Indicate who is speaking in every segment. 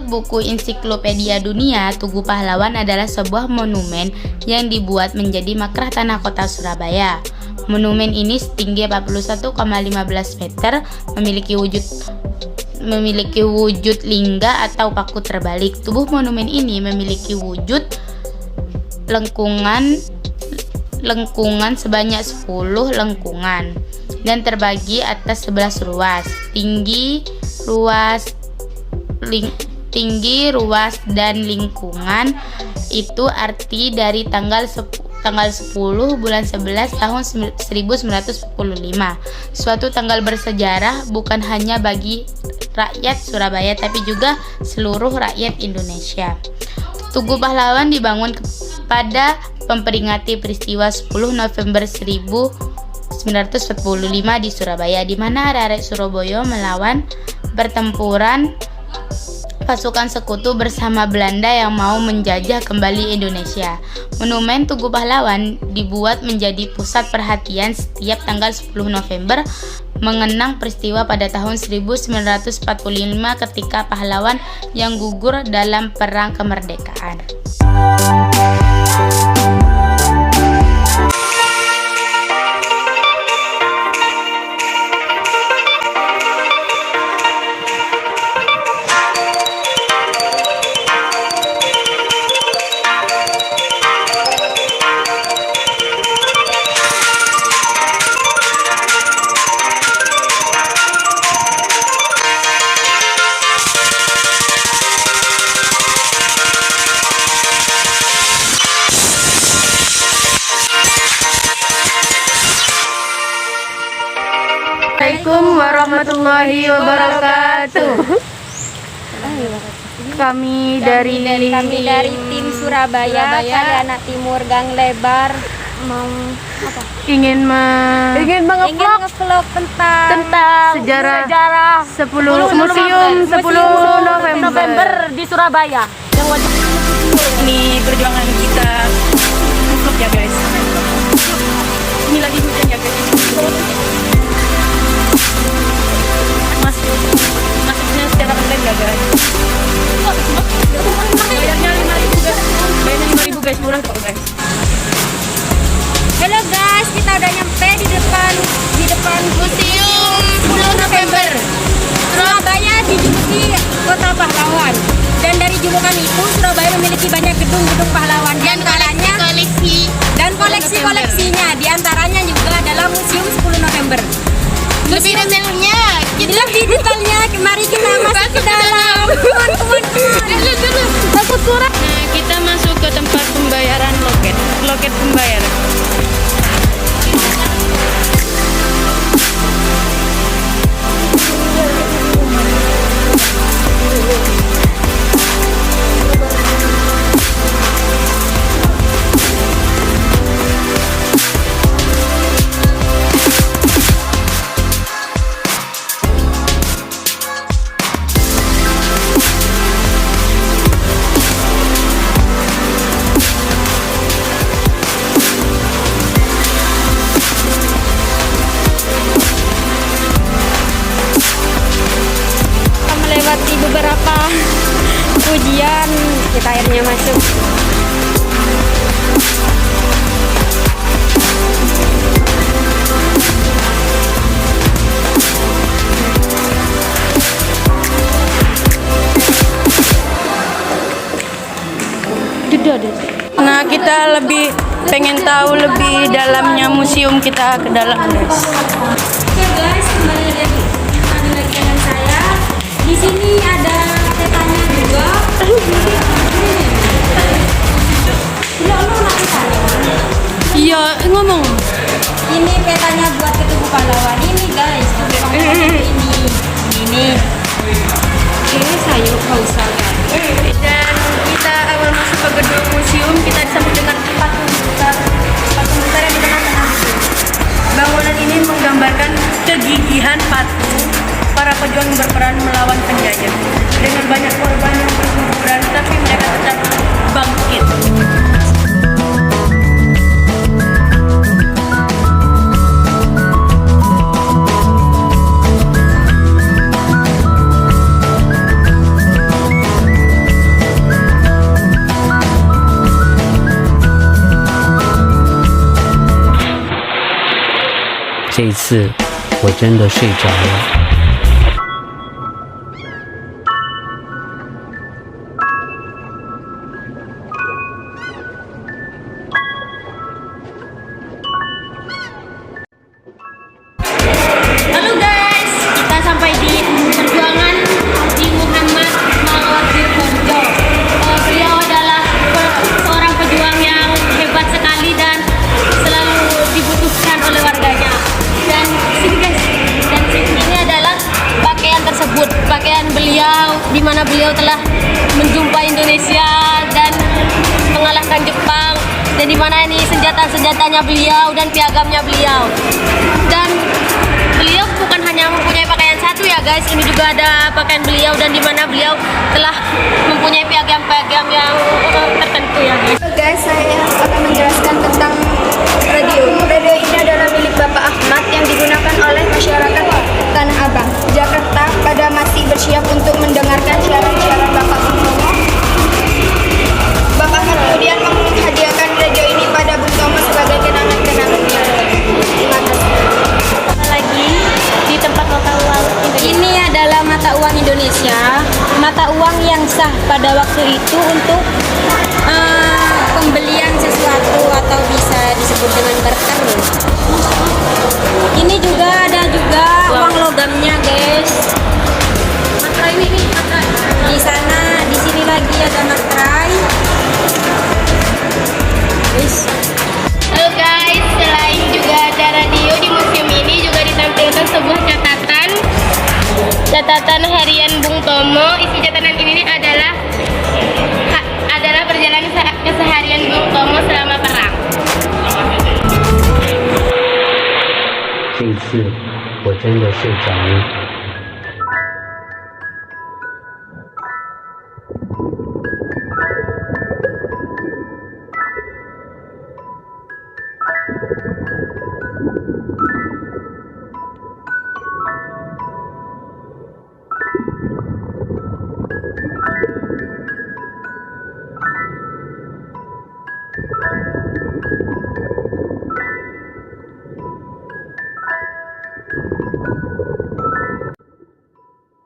Speaker 1: Menurut buku Ensiklopedia Dunia, Tugu Pahlawan adalah sebuah monumen yang dibuat menjadi makrah tanah kota Surabaya. Monumen ini setinggi 41,15 meter, memiliki wujud lingga atau paku terbalik. Tubuh monumen ini memiliki wujud lengkungan sebanyak 10 lengkungan dan terbagi atas 11 ruas. Tinggi, ruas, dan lingkungan itu arti dari tanggal 10 bulan 11 tahun 1945. Suatu tanggal bersejarah bukan hanya bagi rakyat Surabaya tapi juga seluruh rakyat Indonesia. Tugu Pahlawan dibangun pada memperingati peristiwa 10 November 1945 di Surabaya, di mana arek-arek Surabaya melawan pertempuran pasukan sekutu bersama Belanda yang mau menjajah kembali Indonesia. Monumen Tugu Pahlawan dibuat menjadi pusat perhatian setiap tanggal 10 November mengenang peristiwa pada tahun 1945 ketika pahlawan yang gugur dalam perang kemerdekaan.
Speaker 2: Assalamualaikum warahmatullahi wabarakatuh. Kami dari
Speaker 3: tim Surabaya, Kalianak Timur Gang Lebar
Speaker 2: ingin
Speaker 3: ngevlog tentang
Speaker 2: sejarah 10 museum 10 November
Speaker 3: di Surabaya.
Speaker 2: Ini perjuangan kita untuk ya guys. Ini lagi hujan ya guys. Masuknya secara online ya guys. Bayarnya 5.000 guys. Bayarnya 5.000 guys, murah kok guys.
Speaker 3: Halo guys, kita udah nyampe di depan Museum 10 November Surabaya, dijuluki Kota Pahlawan. Dan dari julukan itu Surabaya memiliki banyak gedung-gedung pahlawan dan koleksi-koleksinya. Di antaranya juga adalah Museum 10 November.
Speaker 1: Lebih detailnya,
Speaker 3: mari kita masuk ke dalam.
Speaker 2: Takut kurang. Nah, kita masuk ke tempat pembayaran loket pembayaran.
Speaker 3: Melewati beberapa ujian, kita akhirnya masuk.
Speaker 2: Nah, kita lebih pengen tahu lebih dalamnya museum, kita ke dalam guys.
Speaker 3: Oke guys, kembali lagi dengan saya. Di sini ada petanya juga.
Speaker 2: Iya, ngomong.
Speaker 3: Ini petanya buat ke Tugu Pahlawan ini guys. Ini sayur kausa kan.
Speaker 2: Dan kita awal masuk ke gedung museum, kita disambut dengan patung besar yang dikenakan langsung. Bangunan ini menggambarkan kegigihan patung para pejuang berperan melawan penjajah. Dengan banyak korban yang berguguran, tapi mereka tetap bangkit.
Speaker 4: 这一次我真的睡着了。
Speaker 3: Halo guys, kita sampai di perjuangan di Muhammad Mawardi Borjo. Beliau adalah seorang pejuang yang hebat sekali dan selalu dibutuhkan oleh warganya. Dan sini guys, dan ini adalah pakaian tersebut, pakaian beliau di mana beliau telah menjumpai Indonesia dan mengalahkan Jepang. Dan di mana ini senjata-senjatanya beliau dan piagamnya beliau. Dan beliau bukan hanya mempunyai pakaian satu ya guys, ini juga ada pakaian beliau dan di mana beliau telah mempunyai piagam-piagam yang tertentu ya guys.
Speaker 5: Halo guys, saya akan menjelaskan tentang radio. Radio ini adalah milik Bapak Ahmad yang digunakan oleh masyarakat Tanah Abang, Jakarta pada masih bersiap untuk mendengarkan siaran-siaran Bapak Bung Tomo. Bapak Ahmad kemudian menghadiahkan radio ini pada Bung Tomo sebagai kenangan-kenangannya. Terima kasih.
Speaker 3: Lagi di tempat mata uang ini adalah mata uang Indonesia, mata uang yang sah pada waktu itu untuk pembelian sesuatu atau bisa disebut dengan barter. Ini juga ada juga uang logamnya guys. Materai ini materai. Di sana, di sini lagi ada materai.
Speaker 1: Halo guys, selain juga ada radio di museum ini juga ditampilkan sebuah catatan harian Bung Tomo. Isi catatan ini adalah perjalanan keseharian Bung Tomo selama perang.
Speaker 4: 这一次我真的睡着了。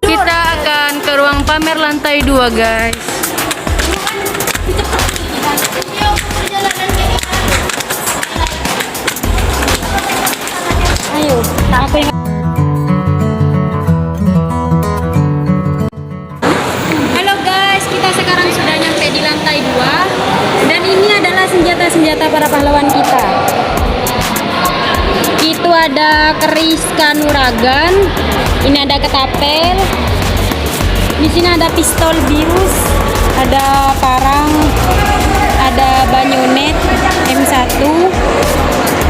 Speaker 2: Kita akan ke ruang pamer lantai 2 guys.
Speaker 3: Ayo, aku yang Halo guys, kita sekarang sudah nyampe di lantai 2 dan ini adalah senjata-senjata para pahlawan kita. Itu ada keris kanuragan, ini ada ketapel, di sini ada pistol bius, ada parang, ada bayonet M1,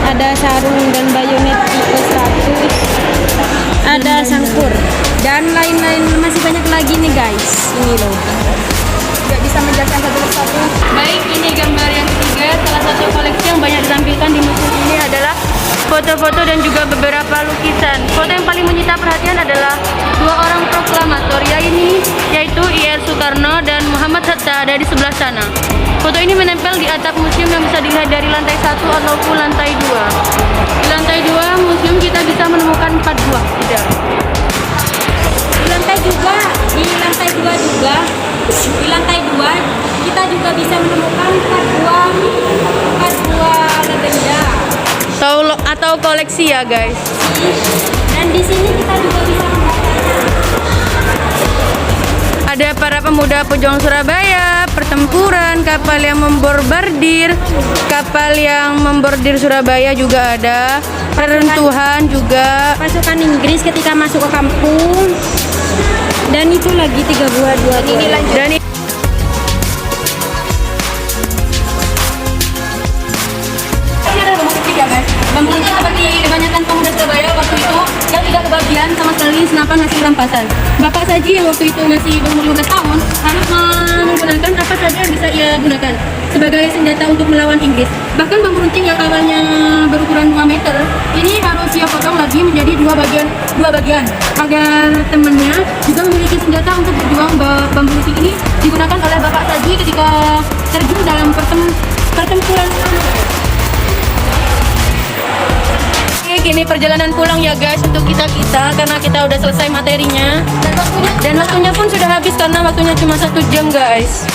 Speaker 3: ada sarung dan bayonet tipe 100, ada sangkur dan lain-lain masih banyak lagi nih guys. Ini loh.
Speaker 5: Tidak bisa menjelaskan satu persatu.
Speaker 2: Baik, ini gambar yang ketiga. Salah satu koleksi yang banyak ditampilkan di museum ini adalah foto-foto dan juga beberapa lukisan. Foto yang paling menyita perhatian adalah dua orang proklamator yaitu I.R. Soekarno dan Muhammad Hatta ada di sebelah sana. Foto ini menempel di atap museum yang bisa dilihat dari lantai 1 ataupun lantai 2. Di lantai 2 museum kita bisa menemukan 4 buah pedang.
Speaker 3: Di lantai 2 kita juga bisa menemukan 4 buah legenda
Speaker 2: Atau koleksi ya guys.
Speaker 3: dan di sini kita juga bisa
Speaker 2: Ada para pemuda pejuang Surabaya, pertempuran, kapal yang membordir Surabaya juga ada, peruntuhan juga.
Speaker 3: pasukan Inggris ketika masuk ke kampung dan itu lagi 3 buah 2
Speaker 5: Ini lanjut.
Speaker 2: Dan
Speaker 3: ini adalah bambu putih ya guys. Bambu putih seperti kebanyakan pemuda Surabaya waktu itu yang tidak kebagian sama sekali senapan hasil rampasan. Bapak Saji yang waktu itu masih berumur 15 tahun harus menggunakan apa saja yang bisa ia gunakan sebagai senjata untuk melawan Inggris. Bahkan bambu runcing yang awalnya berukuran 2 meter ini harus ia potong lagi menjadi dua bagian agar temannya juga memiliki senjata untuk berjuang. Bambu runcing ini digunakan oleh Bapak Saji ketika terjun dalam pertempuran.
Speaker 2: ini perjalanan pulang ya guys untuk kita karena kita udah selesai materinya dan waktunya pun sudah habis karena waktunya cuma 1 jam guys.